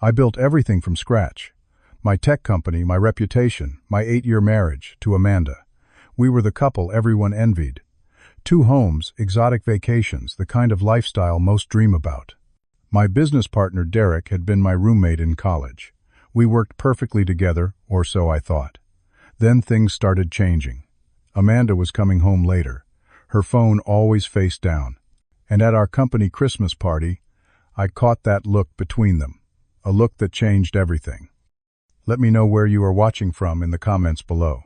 I built everything from scratch. My tech company, my reputation, my 8-year marriage, to Amanda. We were the couple everyone envied. 2 homes, exotic vacations, the kind of lifestyle most dream about. My business partner, Derek, had been my roommate in college. We worked perfectly together, or so I thought. Then things started changing. Amanda was coming home later, her phone always face down. And at our company Christmas party, I caught that look between them, a look that changed everything. Let me know where you are watching from in the comments below.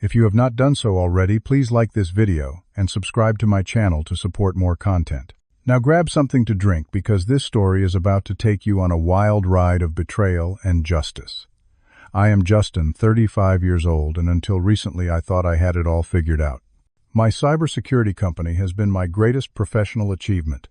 If you have not done so already, please like this video and subscribe to my channel to support more content. Now grab something to drink because this story is about to take you on a wild ride of betrayal and justice. I am Justin, 35 years old, and until recently I thought I had it all figured out. My cybersecurity company has been my greatest professional achievement.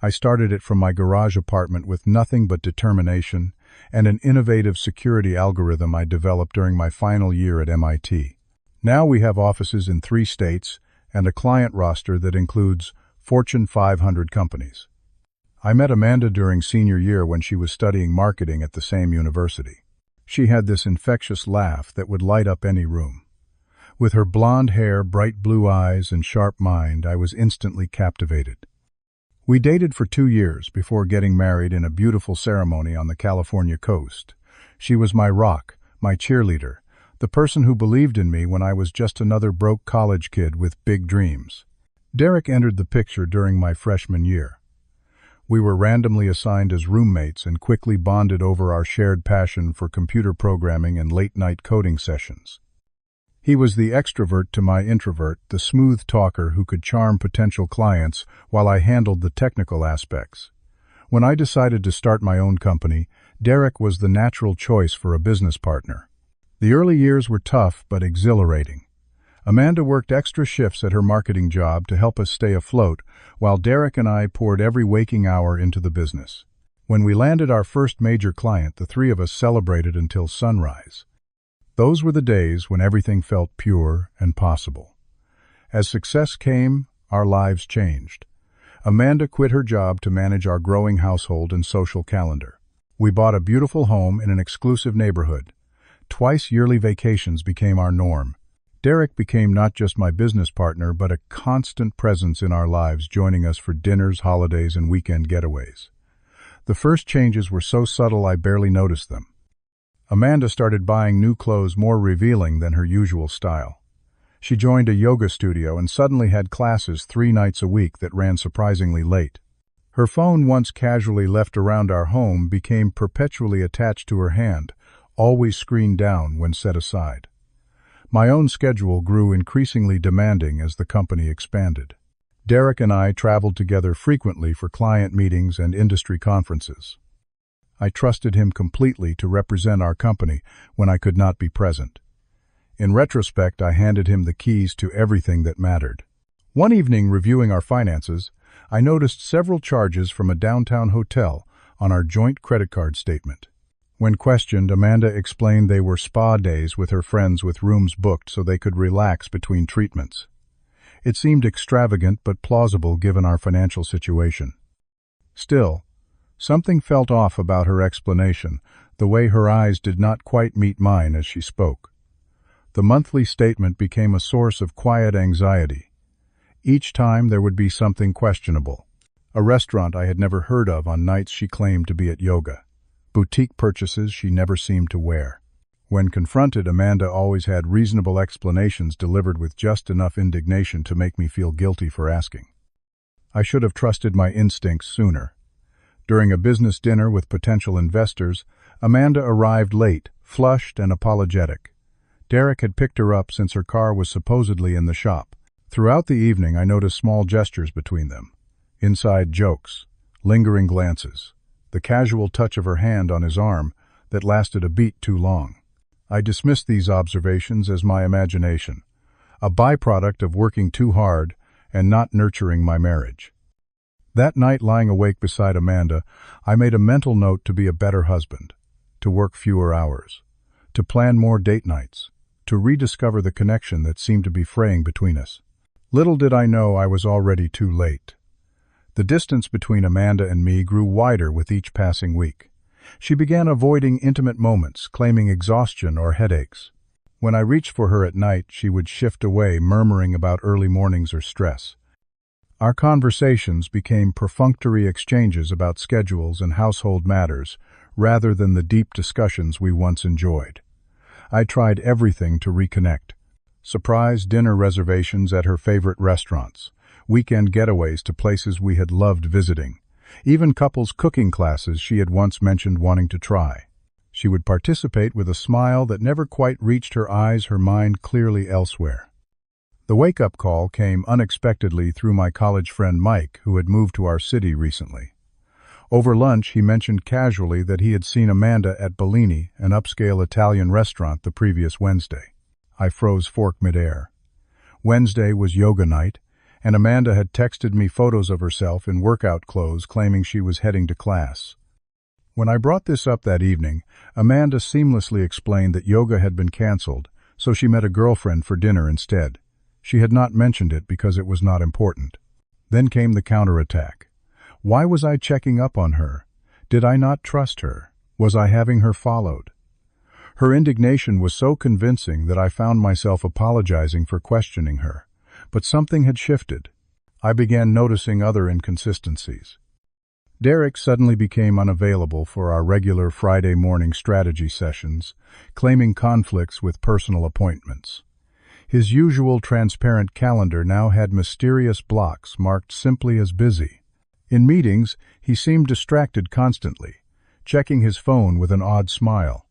I started it from my garage apartment with nothing but determination and an innovative security algorithm I developed during my final year at MIT. Now we have offices in 3 states and a client roster that includes Fortune 500 companies. I met Amanda during senior year when she was studying marketing at the same university. She had this infectious laugh that would light up any room. With her blonde hair, bright blue eyes, and sharp mind, I was instantly captivated. We dated for 2 years before getting married in a beautiful ceremony on the California coast. She was my rock, my cheerleader, the person who believed in me when I was just another broke college kid with big dreams. Derek entered the picture during my freshman year. We were randomly assigned as roommates and quickly bonded over our shared passion for computer programming and late-night coding sessions. He was the extrovert to my introvert, the smooth talker who could charm potential clients while I handled the technical aspects. When I decided to start my own company, Derek was the natural choice for a business partner. The early years were tough but exhilarating. Amanda worked extra shifts at her marketing job to help us stay afloat, while Derek and I poured every waking hour into the business. When we landed our first major client, the 3 of us celebrated until sunrise. Those were the days when everything felt pure and possible. As success came, our lives changed. Amanda quit her job to manage our growing household and social calendar. We bought a beautiful home in an exclusive neighborhood. Twice yearly vacations became our norm. Derek became not just my business partner, but a constant presence in our lives, joining us for dinners, holidays, and weekend getaways. The first changes were so subtle I barely noticed them. Amanda started buying new clothes more revealing than her usual style. She joined a yoga studio and suddenly had classes 3 nights a week that ran surprisingly late. Her phone, once casually left around our home, became perpetually attached to her hand, always screened down when set aside. My own schedule grew increasingly demanding as the company expanded. Derek and I traveled together frequently for client meetings and industry conferences. I trusted him completely to represent our company when I could not be present. In retrospect, I handed him the keys to everything that mattered. One evening, reviewing our finances, I noticed several charges from a downtown hotel on our joint credit card statement. When questioned, Amanda explained they were spa days with her friends with rooms booked so they could relax between treatments. It seemed extravagant but plausible given our financial situation. Still, something felt off about her explanation, the way her eyes did not quite meet mine as she spoke. The monthly statement became a source of quiet anxiety. Each time there would be something questionable. A restaurant I had never heard of on nights she claimed to be at yoga. Boutique purchases she never seemed to wear. When confronted, Amanda always had reasonable explanations delivered with just enough indignation to make me feel guilty for asking. I should have trusted my instincts sooner. During a business dinner with potential investors, Amanda arrived late, flushed and apologetic. Derek had picked her up since her car was supposedly in the shop. Throughout the evening, I noticed small gestures between them. Inside jokes, lingering glances, the casual touch of her hand on his arm that lasted a beat too long. I dismissed these observations as my imagination, a byproduct of working too hard and not nurturing my marriage. That night, lying awake beside Amanda, I made a mental note to be a better husband, to work fewer hours, to plan more date nights, to rediscover the connection that seemed to be fraying between us. Little did I know I was already too late. The distance between Amanda and me grew wider with each passing week. She began avoiding intimate moments, claiming exhaustion or headaches. When I reached for her at night, she would shift away, murmuring about early mornings or stress. Our conversations became perfunctory exchanges about schedules and household matters, rather than the deep discussions we once enjoyed. I tried everything to reconnect. Surprise dinner reservations at her favorite restaurants, weekend getaways to places we had loved visiting, even couples cooking classes she had once mentioned wanting to try. She would participate with a smile that never quite reached her eyes, her mind clearly elsewhere. The wake-up call came unexpectedly through my college friend Mike, who had moved to our city recently. Over lunch, he mentioned casually that he had seen Amanda at Bellini, an upscale Italian restaurant, the previous Wednesday. I froze fork midair. Wednesday was yoga night, and Amanda had texted me photos of herself in workout clothes claiming she was heading to class. When I brought this up that evening, Amanda seamlessly explained that yoga had been canceled, so she met a girlfriend for dinner instead. She had not mentioned it because it was not important. Then came the counterattack. Why was I checking up on her? Did I not trust her? Was I having her followed? Her indignation was so convincing that I found myself apologizing for questioning her. But something had shifted. I began noticing other inconsistencies. Derek suddenly became unavailable for our regular Friday morning strategy sessions, claiming conflicts with personal appointments. His usual transparent calendar now had mysterious blocks marked simply as busy. In meetings, he seemed distracted constantly, checking his phone with an odd smile.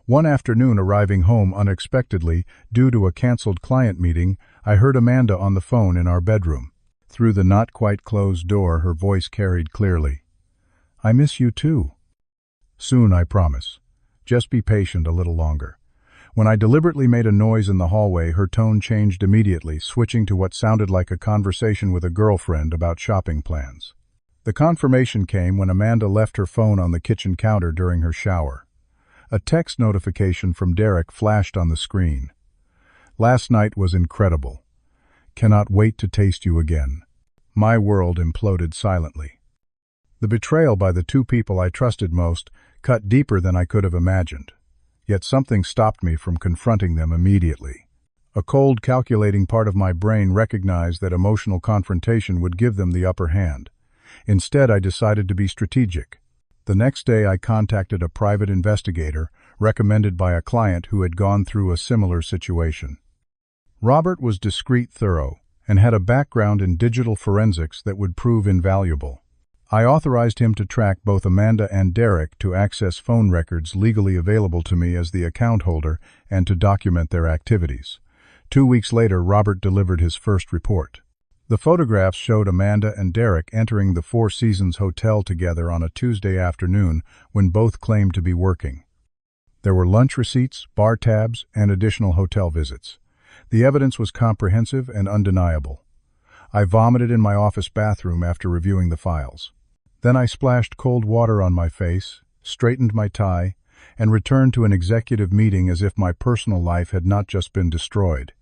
One afternoon, arriving home unexpectedly due to a canceled client meeting, I heard Amanda on the phone in our bedroom. Through the not-quite-closed door, her voice carried clearly. "I miss you too." "Soon, I promise. Just be patient a little longer." When I deliberately made a noise in the hallway, her tone changed immediately, switching to what sounded like a conversation with a girlfriend about shopping plans. The confirmation came when Amanda left her phone on the kitchen counter during her shower. A text notification from Derek flashed on the screen. "Last night was incredible. Cannot wait to taste you again." My world imploded silently. The betrayal by the two people I trusted most cut deeper than I could have imagined. Yet something stopped me from confronting them immediately. A cold, calculating part of my brain recognized that emotional confrontation would give them the upper hand. Instead, I decided to be strategic. The next day, I contacted a private investigator recommended by a client who had gone through a similar situation. Robert was discreet, thorough, and had a background in digital forensics that would prove invaluable. I authorized him to track both Amanda and Derek to access phone records legally available to me as the account holder and to document their activities. 2 weeks later, Robert delivered his first report. The photographs showed Amanda and Derek entering the Four Seasons Hotel together on a Tuesday afternoon when both claimed to be working. There were lunch receipts, bar tabs, and additional hotel visits. The evidence was comprehensive and undeniable. I vomited in my office bathroom after reviewing the files. Then I splashed cold water on my face, straightened my tie, and returned to an executive meeting as if my personal life had not just been destroyed.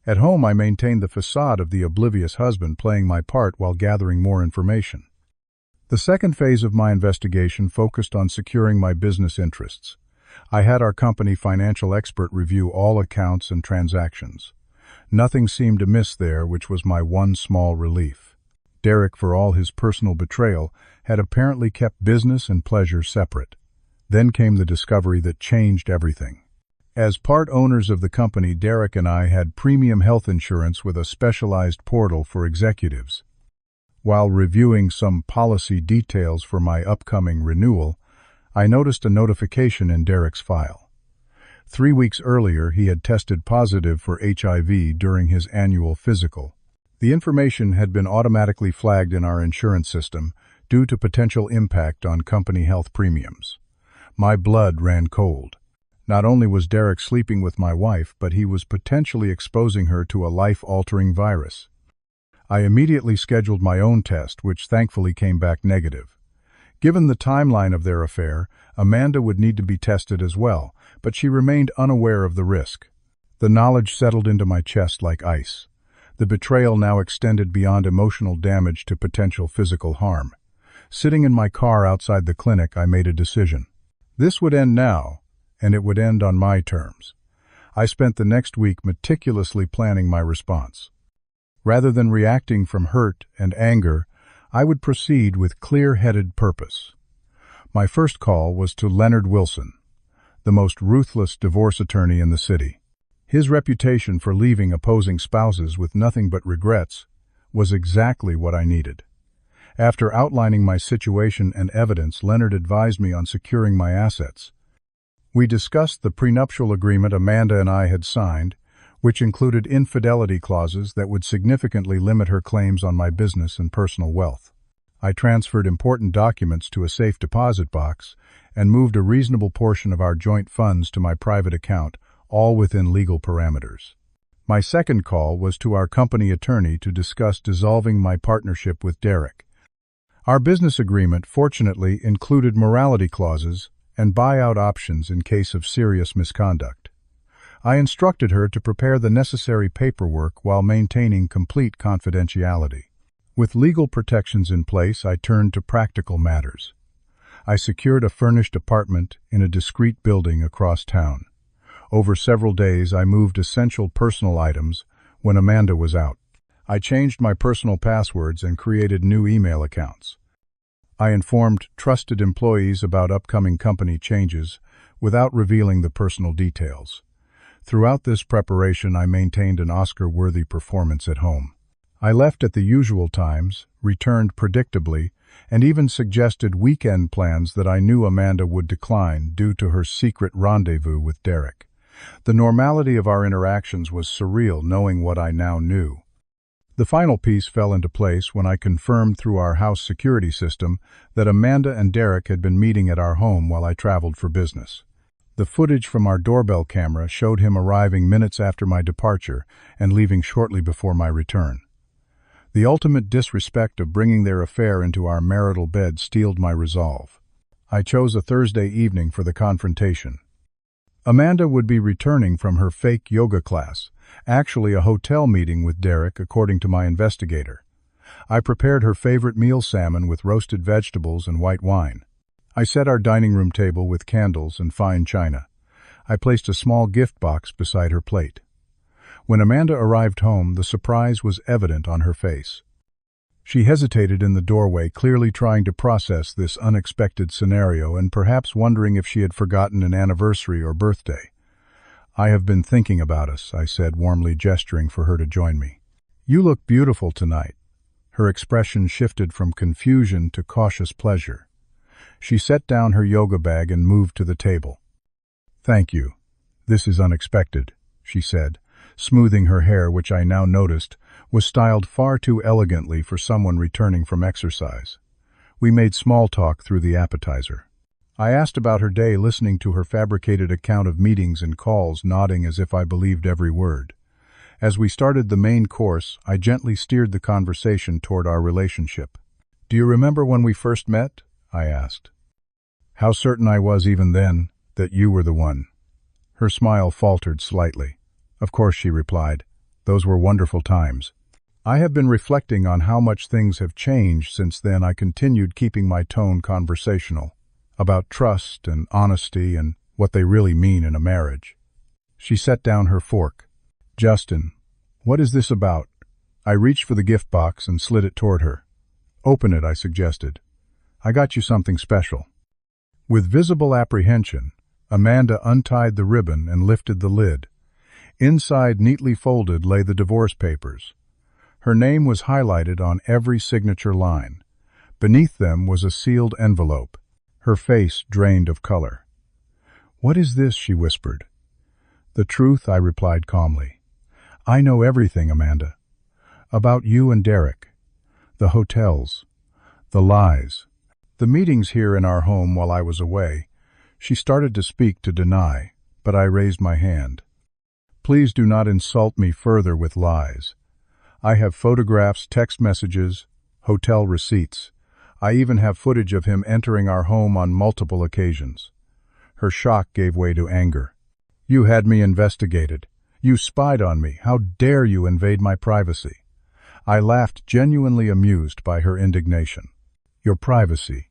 At home, I maintained the facade of the oblivious husband, playing my part while gathering more information. The second phase of my investigation focused on securing my business interests. I had our company financial expert review all accounts and transactions. Nothing seemed amiss there, which was my one small relief. Derek, for all his personal betrayal, had apparently kept business and pleasure separate. Then came the discovery that changed everything. As part owners of the company, Derek and I had premium health insurance with a specialized portal for executives. While reviewing some policy details for my upcoming renewal, I noticed a notification in Derek's file. 3 weeks earlier, he had tested positive for HIV during his annual physical. The information had been automatically flagged in our insurance system due to potential impact on company health premiums. My blood ran cold. Not only was Derek sleeping with my wife, but he was potentially exposing her to a life-altering virus. I immediately scheduled my own test, which thankfully came back negative. Given the timeline of their affair, Amanda would need to be tested as well, but she remained unaware of the risk. The knowledge settled into my chest like ice. The betrayal now extended beyond emotional damage to potential physical harm. Sitting in my car outside the clinic, I made a decision. This would end now, and it would end on my terms. I spent the next week meticulously planning my response. Rather than reacting from hurt and anger, I would proceed with clear-headed purpose. My first call was to Leonard Wilson, the most ruthless divorce attorney in the city. His reputation for leaving opposing spouses with nothing but regrets was exactly what I needed. After outlining my situation and evidence, Leonard advised me on securing my assets. We discussed the prenuptial agreement Amanda and I had signed, which included infidelity clauses that would significantly limit her claims on my business and personal wealth. I transferred important documents to a safe deposit box and moved a reasonable portion of our joint funds to my private account, all within legal parameters. My second call was to our company attorney to discuss dissolving my partnership with Derek. Our business agreement, fortunately, included morality clauses and buyout options in case of serious misconduct. I instructed her to prepare the necessary paperwork while maintaining complete confidentiality. With legal protections in place, I turned to practical matters. I secured a furnished apartment in a discreet building across town. Over several days, I moved essential personal items when Amanda was out. I changed my personal passwords and created new email accounts. I informed trusted employees about upcoming company changes without revealing the personal details. Throughout this preparation, I maintained an Oscar-worthy performance at home. I left at the usual times, returned predictably, and even suggested weekend plans that I knew Amanda would decline due to her secret rendezvous with Derek. The normality of our interactions was surreal, knowing what I now knew. The final piece fell into place when I confirmed through our house security system that Amanda and Derek had been meeting at our home while I traveled for business. The footage from our doorbell camera showed him arriving minutes after my departure and leaving shortly before my return. The ultimate disrespect of bringing their affair into our marital bed steeled my resolve. I chose a Thursday evening for the confrontation. Amanda would be returning from her fake yoga class, actually a hotel meeting with Derek, according to my investigator. I prepared her favorite meal, salmon with roasted vegetables and white wine. I set our dining room table with candles and fine china. I placed a small gift box beside her plate. When Amanda arrived home, the surprise was evident on her face. She hesitated in the doorway, clearly trying to process this unexpected scenario and perhaps wondering if she had forgotten an anniversary or birthday. "I have been thinking about us," I said, warmly gesturing for her to join me. "You look beautiful tonight." Her expression shifted from confusion to cautious pleasure. She set down her yoga bag and moved to the table. "Thank you. This is unexpected," she said, smoothing her hair, which I now noticed was styled far too elegantly for someone returning from exercise. We made small talk through the appetizer. I asked about her day, listening to her fabricated account of meetings and calls, nodding as if I believed every word. As we started the main course, I gently steered the conversation toward our relationship. "Do you remember when we first met?" I asked. "How certain I was even then that you were the one." Her smile faltered slightly. "Of course," she replied. "Those were wonderful times." I have been reflecting on how much things have changed since then. I continued, keeping my tone conversational, about trust and honesty and what they really mean in a marriage. She set down her fork. "Justin, what is this about?" I reached for the gift box and slid it toward her. "Open it," I suggested. "I got you something special." With visible apprehension, Amanda untied the ribbon and lifted the lid. Inside, neatly folded, lay the divorce papers. Her name was highlighted on every signature line. Beneath them was a sealed envelope. Her face drained of color. "What is this?" she whispered. "The truth," I replied calmly. "I know everything, Amanda. About you and Derek. The hotels. The lies. The meetings here in our home while I was away." She started to speak, to deny, but I raised my hand. "Please do not insult me further with lies. I have photographs, text messages, hotel receipts. I even have footage of him entering our home on multiple occasions." Her shock gave way to anger. "You had me investigated. You spied on me. How dare you invade my privacy?" I laughed, genuinely amused by her indignation. "Your privacy?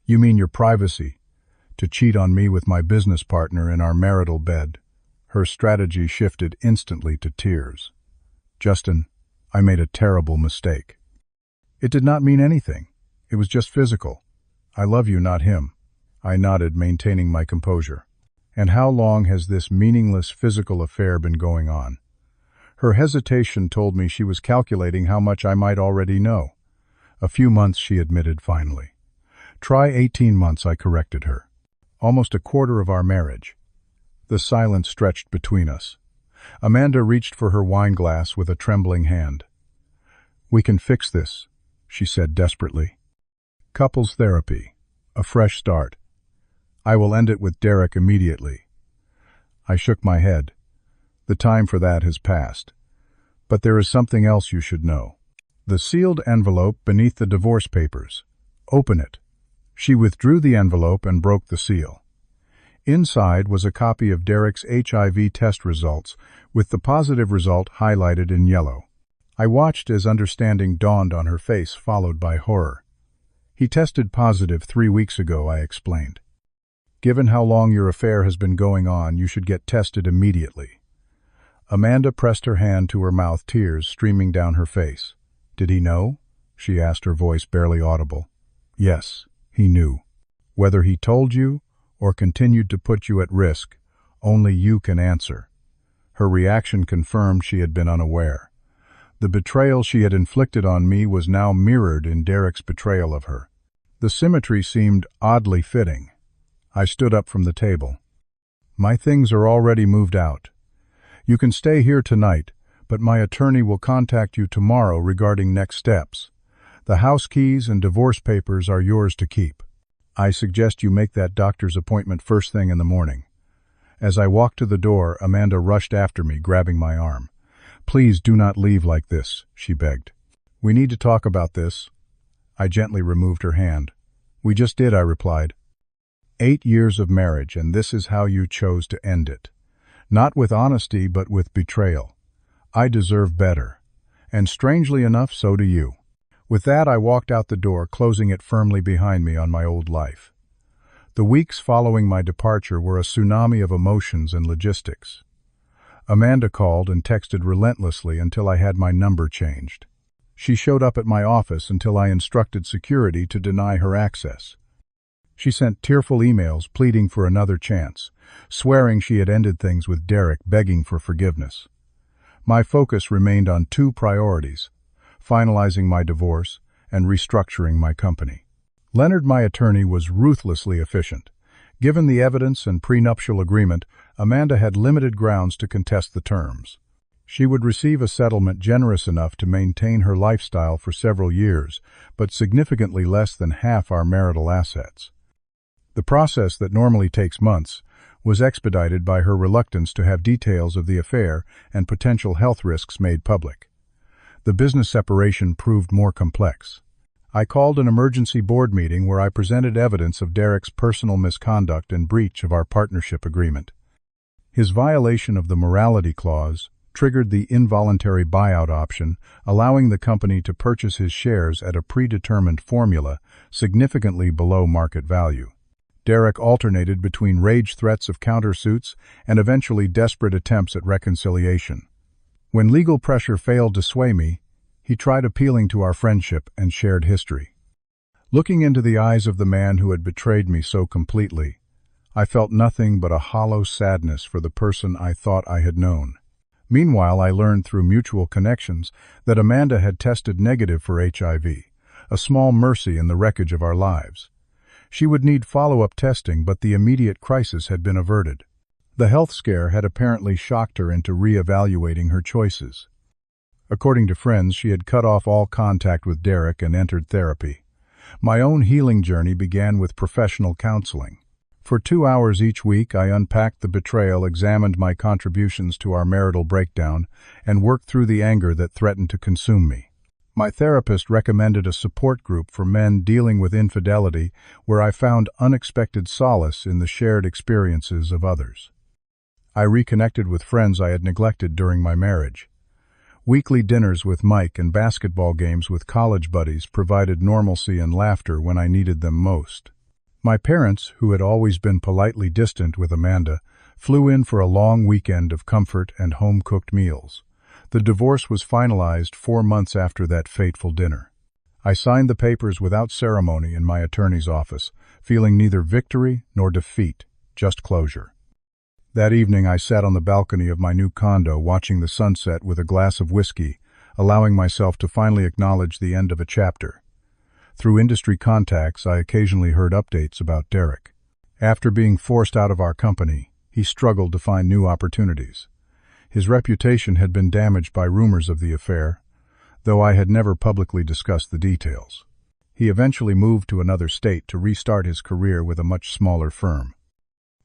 You mean your privacy to cheat on me with my business partner in our marital bed. Her strategy shifted instantly to tears. "Justin, I made a terrible mistake." "It did not mean anything. It was just physical. I love you, not him." I nodded, maintaining my composure. "And how long has this meaningless physical affair been going on?" Her hesitation told me she was calculating how much I might already know. "A few months," she admitted finally. "Try 18 months, I corrected her. "Almost a quarter of our marriage." The silence stretched between us. Amanda reached for her wineglass with a trembling hand. "We can fix this," she said desperately. "Couples therapy. A fresh start. I will end it with Derek immediately." I shook my head. "The time for that has passed. But there is something else you should know. The sealed envelope beneath the divorce papers. Open it." She withdrew the envelope and broke the seal. Inside was a copy of Derek's HIV test results, with the positive result highlighted in yellow. I watched as understanding dawned on her face, followed by horror. "He tested positive 3 weeks ago," I explained. "Given how long your affair has been going on, you should get tested immediately." Amanda pressed her hand to her mouth, tears streaming down her face. "Did he know?" she asked, her voice barely audible. "Yes, he knew. Whether he told you or continued to put you at risk, only you can answer." Her reaction confirmed she had been unaware. The betrayal she had inflicted on me was now mirrored in Derek's betrayal of her. The symmetry seemed oddly fitting. I stood up from the table. "My things are already moved out. You can stay here tonight, but my attorney will contact you tomorrow regarding next steps. The house keys and divorce papers are yours to keep. I suggest you make that doctor's appointment first thing in the morning." As I walked to the door, Amanda rushed after me, grabbing my arm. "Please do not leave like this," she begged. "We need to talk about this." I gently removed her hand. "We just did," I replied. 8 years of marriage, and this is how you chose to end it. Not with honesty, but with betrayal. I deserve better. And strangely enough, so do you." With that, I walked out the door, closing it firmly behind me on my old life. The weeks following my departure were a tsunami of emotions and logistics. Amanda called and texted relentlessly until I had my number changed. She showed up at my office until I instructed security to deny her access. She sent tearful emails pleading for another chance, swearing she had ended things with Derek, begging for forgiveness. My focus remained on 2 priorities: finalizing my divorce and restructuring my company. Leonard, my attorney, was ruthlessly efficient. Given the evidence and prenuptial agreement, Amanda had limited grounds to contest the terms. She would receive a settlement generous enough to maintain her lifestyle for several years, but significantly less than half our marital assets. The process that normally takes months was expedited by her reluctance to have details of the affair and potential health risks made public. The business separation proved more complex. I called an emergency board meeting where I presented evidence of Derek's personal misconduct and breach of our partnership agreement. His violation of the morality clause triggered the involuntary buyout option, allowing the company to purchase his shares at a predetermined formula significantly below market value. Derek alternated between rage threats of countersuits and eventually desperate attempts at reconciliation. When legal pressure failed to sway me, he tried appealing to our friendship and shared history. Looking into the eyes of the man who had betrayed me so completely, I felt nothing but a hollow sadness for the person I thought I had known. Meanwhile, I learned through mutual connections that Amanda had tested negative for HIV, a small mercy in the wreckage of our lives. She would need follow-up testing, but the immediate crisis had been averted. The health scare had apparently shocked her into re-evaluating her choices. According to friends, she had cut off all contact with Derek and entered therapy. My own healing journey began with professional counseling. For 2 hours each week, I unpacked the betrayal, examined my contributions to our marital breakdown, and worked through the anger that threatened to consume me. My therapist recommended a support group for men dealing with infidelity, where I found unexpected solace in the shared experiences of others. I reconnected with friends I had neglected during my marriage. Weekly dinners with Mike and basketball games with college buddies provided normalcy and laughter when I needed them most. My parents, who had always been politely distant with Amanda, flew in for a long weekend of comfort and home-cooked meals. The divorce was finalized 4 months after that fateful dinner. I signed the papers without ceremony in my attorney's office, feeling neither victory nor defeat, just closure. That evening I sat on the balcony of my new condo watching the sunset with a glass of whiskey, allowing myself to finally acknowledge the end of a chapter. Through industry contacts, I occasionally heard updates about Derek. After being forced out of our company, he struggled to find new opportunities. His reputation had been damaged by rumors of the affair, though I had never publicly discussed the details. He eventually moved to another state to restart his career with a much smaller firm.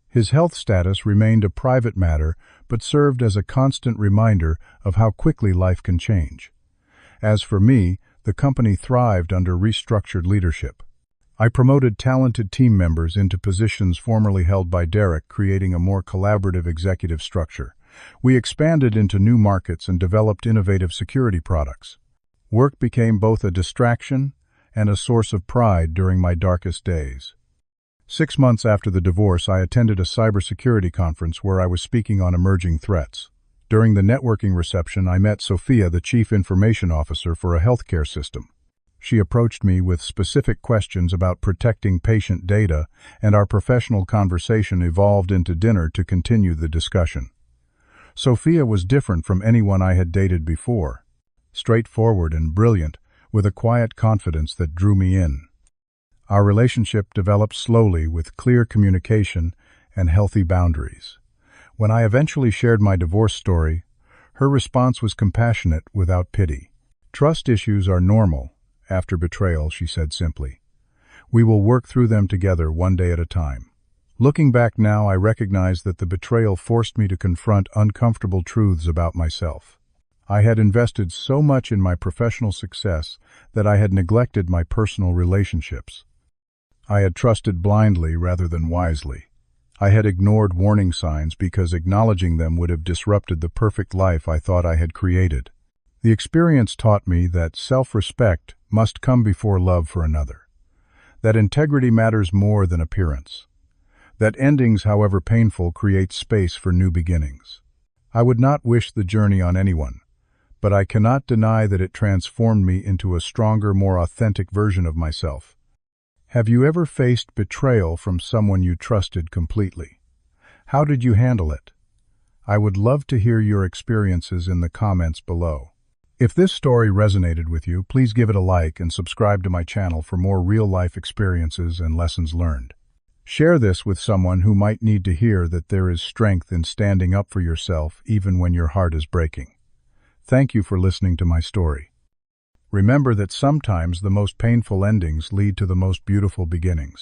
His health status remained a private matter, but served as a constant reminder of how quickly life can change. As for me, the company thrived under restructured leadership. I promoted talented team members into positions formerly held by Derek, creating a more collaborative executive structure. We expanded into new markets and developed innovative security products. Work became both a distraction and a source of pride during my darkest days. 6 months after the divorce, I attended a cybersecurity conference where I was speaking on emerging threats. During the networking reception, I met Sophia, the Chief Information Officer for a healthcare system. She approached me with specific questions about protecting patient data, and our professional conversation evolved into dinner to continue the discussion. Sophia was different from anyone I had dated before. Straightforward and brilliant, with a quiet confidence that drew me in. Our relationship developed slowly with clear communication and healthy boundaries. When I eventually shared my divorce story, her response was compassionate without pity. "Trust issues are normal after betrayal," she said simply. "We will work through them together one day at a time." Looking back now, I recognize that the betrayal forced me to confront uncomfortable truths about myself. I had invested so much in my professional success that I had neglected my personal relationships. I had trusted blindly rather than wisely. I had ignored warning signs because acknowledging them would have disrupted the perfect life I thought I had created. The experience taught me that self-respect must come before love for another, that integrity matters more than appearance, that endings, however painful, create space for new beginnings. I would not wish the journey on anyone, but I cannot deny that it transformed me into a stronger, more authentic version of myself. Have you ever faced betrayal from someone you trusted completely? How did you handle it? I would love to hear your experiences in the comments below. If this story resonated with you, please give it a like and subscribe to my channel for more real-life experiences and lessons learned. Share this with someone who might need to hear that there is strength in standing up for yourself even when your heart is breaking. Thank you for listening to my story. Remember that sometimes the most painful endings lead to the most beautiful beginnings.